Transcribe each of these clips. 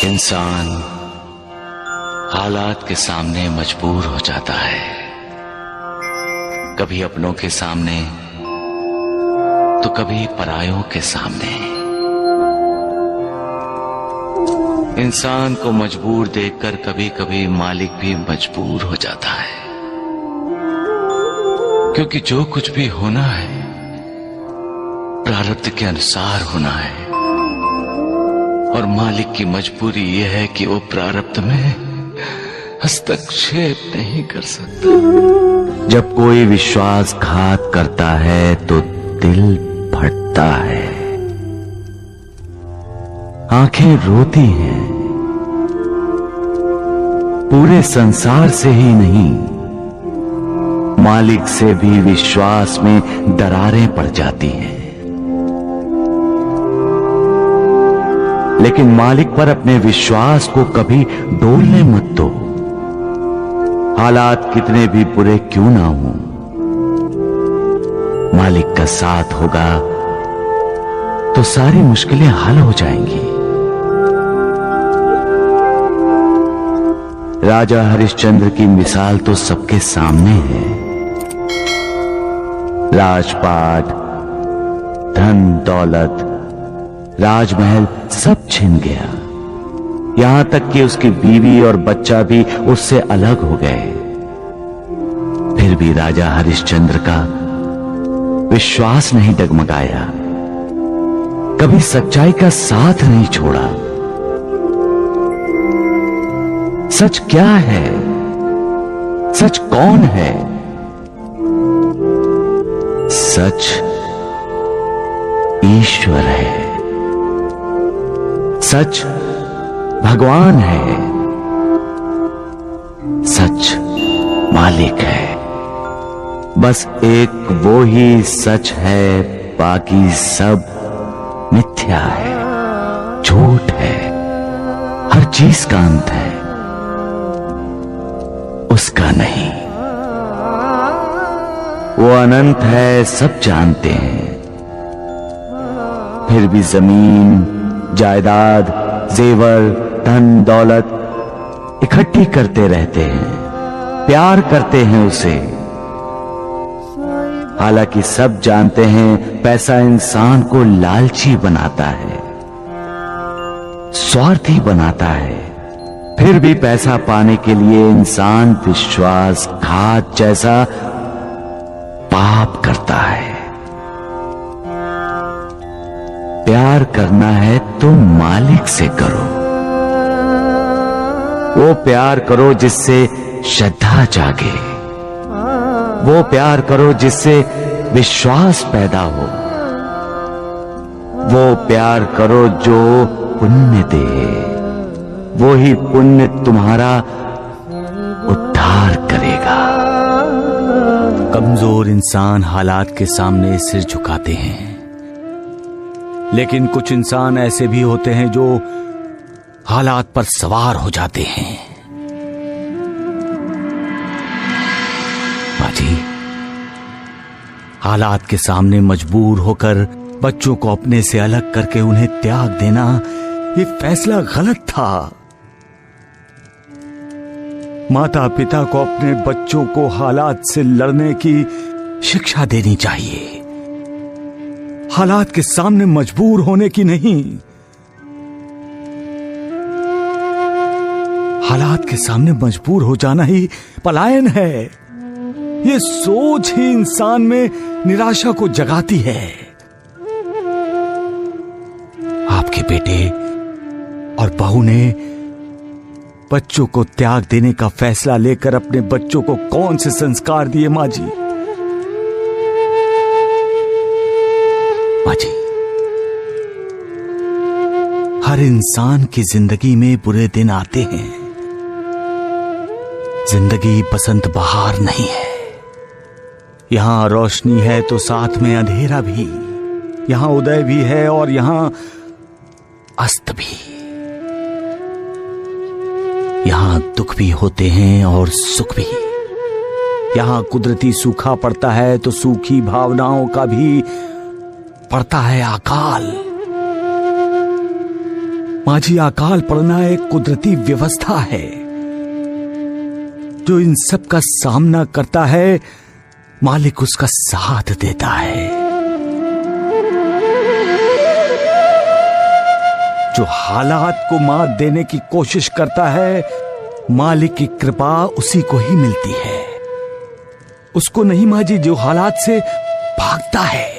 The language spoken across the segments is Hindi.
इंसान हालात के सामने मजबूर हो जाता है, कभी अपनों के सामने तो कभी परायों के सामने। इंसान को मजबूर देखकर कभी कभी मालिक भी मजबूर हो जाता है, क्योंकि जो कुछ भी होना है प्रारब्ध के अनुसार होना है, और मालिक की मजबूरी यह है कि वो प्रारब्ध में हस्तक्षेप नहीं कर सकता। जब कोई विश्वासघात करता है तो दिल फटता है, आंखें रोती हैं। पूरे संसार से ही नहीं, मालिक से भी विश्वास में दरारें पड़ जाती हैं। लेकिन मालिक पर अपने विश्वास को कभी डोलने मत दो। हालात कितने भी बुरे क्यों ना हों, मालिक का साथ होगा तो सारी मुश्किलें हल हो जाएंगी। राजा हरिश्चंद्र की मिसाल तो सबके सामने है। राजपाट, धन दौलत, राजमहल सब छिन गया। यहां तक कि उसकी बीवी और बच्चा भी उससे अलग हो गए। फिर भी राजा हरिश्चंद्र का विश्वास नहीं डगमगाया, कभी सच्चाई का साथ नहीं छोड़ा। सच क्या है? सच कौन है? सच ईश्वर है, सच भगवान है, सच मालिक है। बस एक वो ही सच है, बाकी सब मिथ्या है, झूठ है। हर चीज का अंत है, उसका नहीं। वो अनंत है, सब जानते हैं। फिर भी जमीन, जायदाद, जेवर, धन दौलत इकट्ठी करते रहते हैं, प्यार करते हैं उसे। हालांकि सब जानते हैं पैसा इंसान को लालची बनाता है, स्वार्थी बनाता है। फिर भी पैसा पाने के लिए इंसान विश्वासघात जैसा पाप करता है। प्यार करना है तो मालिक से करो। वो प्यार करो जिससे श्रद्धा जागे, वो प्यार करो जिससे विश्वास पैदा हो, वो प्यार करो जो पुण्य दे। वो ही पुण्य तुम्हारा उद्धार करेगा। कमजोर इंसान हालात के सामने सिर झुकाते हैं, लेकिन कुछ इंसान ऐसे भी होते हैं जो हालात पर सवार हो जाते हैं। बाजी, हालात के सामने मजबूर होकर बच्चों को अपने से अलग करके उन्हें त्याग देना, ये फैसला गलत था। माता पिता को अपने बच्चों को हालात से लड़ने की शिक्षा देनी चाहिए, हालात के सामने मजबूर होने की नहीं। हालात के सामने मजबूर हो जाना ही पलायन है। ये सोच ही इंसान में निराशा को जगाती है। आपके बेटे और बहू ने बच्चों को त्याग देने का फैसला लेकर अपने बच्चों को कौन से संस्कार दिए मां जी? मां जी, हर इंसान की जिंदगी में बुरे दिन आते हैं। जिंदगी बसंत बहार नहीं है। यहां रोशनी है तो साथ में अंधेरा भी, यहां उदय भी है और यहां अस्त भी। यहां दुख भी होते हैं और सुख भी। यहां कुदरती सूखा पड़ता है तो सूखी भावनाओं का भी पड़ता है अकाल। माझी अकाल पड़ना एक कुदरती व्यवस्था है जो इन सब का सामना करता है, मालिक उसका साथ देता है। जो हालात को मात देने की कोशिश करता है, मालिक की कृपा उसी को ही मिलती है। उसको नहीं माजी जो हालात से भागता है।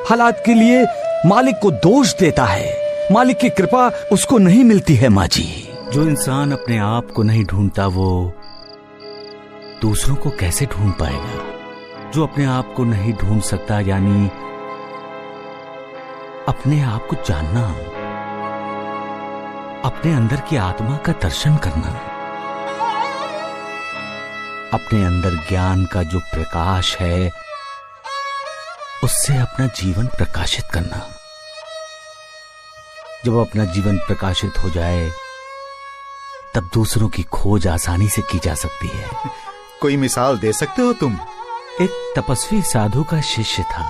हालात के लिए मालिक को दोष देता है, मालिक की कृपा उसको नहीं मिलती है माजी। जो इंसान अपने आप को नहीं ढूंढता वो दूसरों को कैसे ढूंढ पाएगा? जो अपने आप को नहीं ढूंढ सकता, यानी अपने आप को जानना, अपने अंदर की आत्मा का दर्शन करना, अपने अंदर ज्ञान का जो प्रकाश है उससे अपना जीवन प्रकाशित करना। जब अपना जीवन प्रकाशित हो जाए तब दूसरों की खोज आसानी से की जा सकती है। कोई मिसाल दे सकते हो तुम? एक तपस्वी साधु का शिष्य था।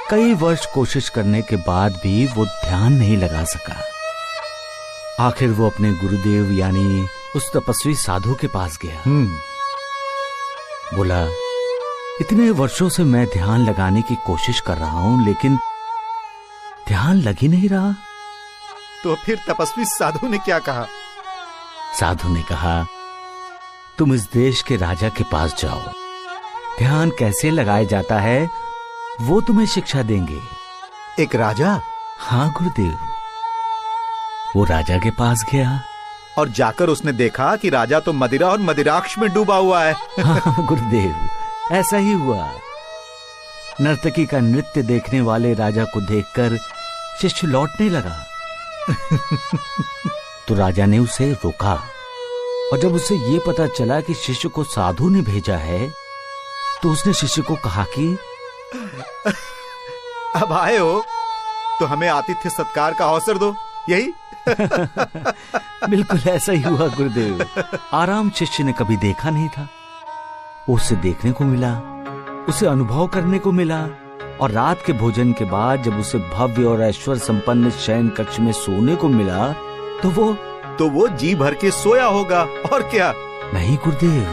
कई वर्ष कोशिश करने के बाद भी वो ध्यान नहीं लगा सका। आखिर वो अपने गुरुदेव यानी उस तपस्वी साधु के पास गया। बोला, इतने वर्षों से मैं ध्यान लगाने की कोशिश कर रहा हूं लेकिन ध्यान लग ही नहीं रहा। तो फिर तपस्वी साधु ने क्या कहा? साधु ने कहा, तुम इस देश के राजा के पास जाओ, ध्यान कैसे लगाया जाता है वो तुम्हें शिक्षा देंगे। एक राजा? हाँ गुरुदेव। वो राजा के पास गया और जाकर उसने देखा कि राजा तो मदिरा और मदिराक्ष में डूबा हुआ है। हाँ गुरुदेव, ऐसा ही हुआ। नर्तकी का नृत्य देखने वाले राजा को देखकर शिष्य लौटने लगा। तो राजा ने उसे रोका और जब उसे ये पता चला कि शिष्य को साधु ने भेजा है तो उसने शिष्य को कहा कि अब आए हो तो हमें आतिथ्य सत्कार का अवसर दो, यही? बिल्कुल ऐसा ही हुआ गुरुदेव। आराम शिष्य ने कभी देखा नहीं था। उसे देखने को मिला, उसे अनुभव करने को मिला और रात के भोजन के बाद जब उसे भव्य और ऐश्वर्य संपन्न शयन कक्ष में सोने को मिला तो वो जी भर के सोया होगा और क्या? नहीं गुरुदेव,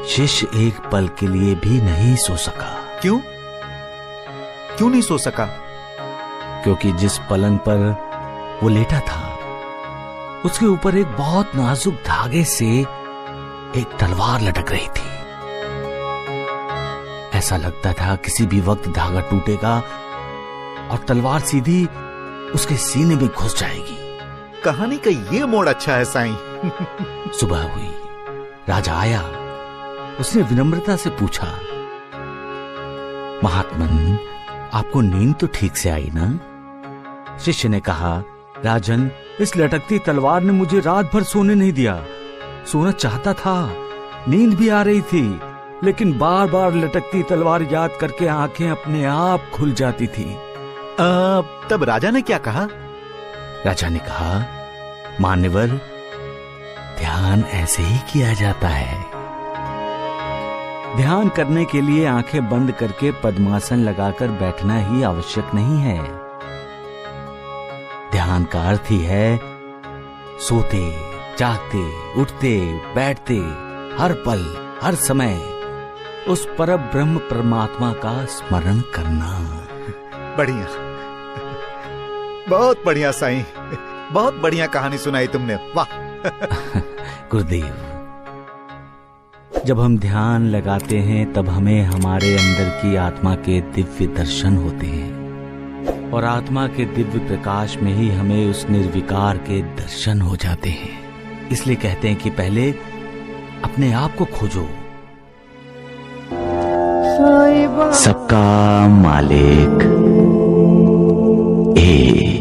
शिष्य एक पल के लिए भी नहीं सो सका। क्यों? क्यों नहीं सो सका? क्योंकि जिस पलंग पर वो लेटा था उसके ऊपर एक बहुत नाजुक धागे से एक तलवार लटक रही थी। ऐसा लगता था किसी भी वक्त धागा टूटेगा और तलवार सीधी उसके सीने में घुस जाएगी। कहानी का ये मोड़ अच्छा है साईं। सुबह हुई, राजा आया। उसने विनम्रता से पूछा, महात्मन आपको नींद तो ठीक से आई ना? शिष्य ने कहा, राजन इस लटकती तलवार ने मुझे रात भर सोने नहीं दिया। सोना चाहता था, नींद भी आ रही थी, लेकिन बार बार लटकती तलवार याद करके आंखें अपने आप खुल जाती थी। तब राजा ने क्या कहा? राजा ने कहा, मान्यवर ध्यान ऐसे ही किया जाता है। ध्यान करने के लिए आंखें बंद करके पद्मासन लगाकर बैठना ही आवश्यक नहीं है। ध्यान का अर्थ ही है सोते, जागते, उठते, बैठते, हर पल, हर समय उस परम ब्रह्म परमात्मा का स्मरण करना। बढ़िया, बहुत बढ़िया साईं, बहुत बढ़िया कहानी सुनाई तुमने, वाह। गुरुदेव, जब हम ध्यान लगाते हैं तब हमें हमारे अंदर की आत्मा के दिव्य दर्शन होते हैं और आत्मा के दिव्य प्रकाश में ही हमें उस निर्विकार के दर्शन हो जाते हैं। इसलिए कहते हैं कि पहले अपने आप को खोजो। सबका मालिक एक।